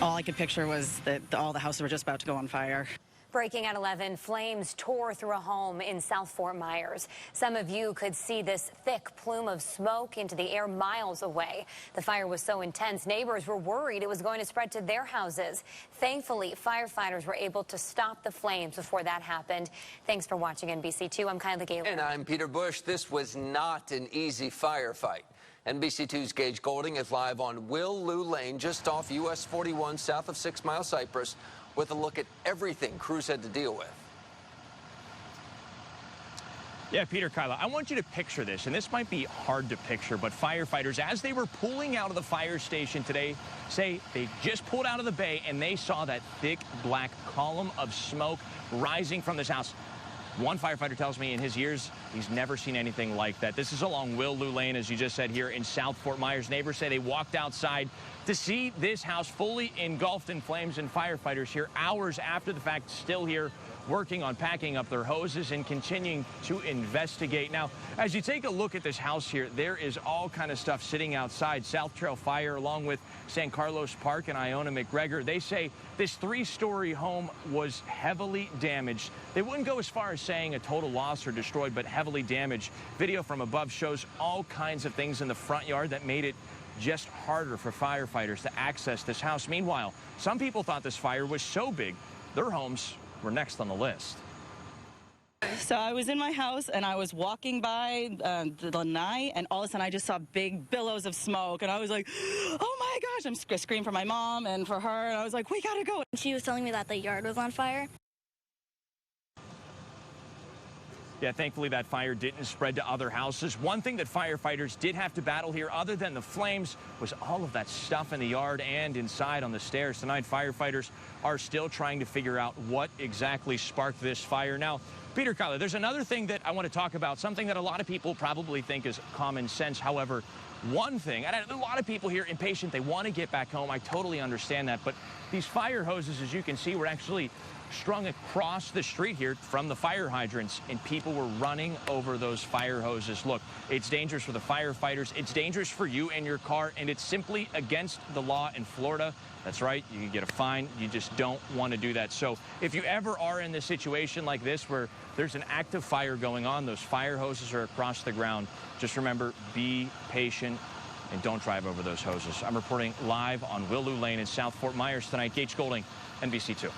all I could picture was that all the houses were just about to go on fire. Breaking at 11, flames tore through a home in South Fort Myers. Some of you could see this thick plume of smoke into the air miles away. The fire was so intense, neighbors were worried it was going to spread to their houses. Thankfully, firefighters were able to stop the flames before that happened. Thanks for watching NBC2. I'm Kyla Gale. And I'm Peter Bush. This was not an easy firefight. NBC2's Gage Goulding is live on Will-Lou Lane, just off US 41, south of 6 Mile Cypress, with a look at everything crews had to deal with. Yeah, Peter, Kyla, I want you to picture this, and this might be hard to picture, but firefighters, as they were pulling out of the fire station today, say they just pulled out of the bay and they saw that thick black column of smoke rising from this house. One firefighter tells me in his years, he's never seen anything like that. This is along Will-Lou Lane, as you just said, here in South Fort Myers. Neighbors say they walked outside to see this house fully engulfed in flames, and firefighters here hours after the fact still here working on packing up their hoses and continuing to investigate. Now, as you take a look at this house here, there is all kind of stuff sitting outside. South Trail Fire, along with San Carlos Park and Iona McGregor, they say this 3-story home was heavily damaged. They wouldn't go as far as saying a total loss or destroyed, but heavily damaged. Video from above shows all kinds of things in the front yard that made it just harder for firefighters to access this house. Meanwhile, some people thought this fire was so big, their homes were next on the list. So I was in my house and I was walking by the night, and all of a sudden I just saw big billows of smoke, and I was like, oh my gosh. I'm screaming for my mom and for her, and I was like, we gotta go. She was telling me that the yard was on fire. Yeah, thankfully that fire didn't spread to other houses. One thing that firefighters did have to battle here, other than the flames, was all of that stuff in the yard and inside on the stairs. Tonight, firefighters are still trying to figure out what exactly sparked this fire. Now, Peter, Kyla, there's another thing that I want to talk about, something that a lot of people probably think is common sense. However, one thing, and a lot of people here impatient, they want to get back home. I totally understand that. But these fire hoses, as you can see, were actually strung across the street here from the fire hydrants, and people were running over those fire hoses. Look, it's dangerous for the firefighters, it's dangerous for you and your car, and it's simply against the law in Florida. That's right, you can get a fine. You just don't want to do that. So if you ever are in this situation like this where there's an active fire going on, those fire hoses are across the ground, just remember, be patient and don't drive over those hoses. I'm reporting live on Will-Lou Lane in South Fort Myers tonight. Gage Goulding, NBC2.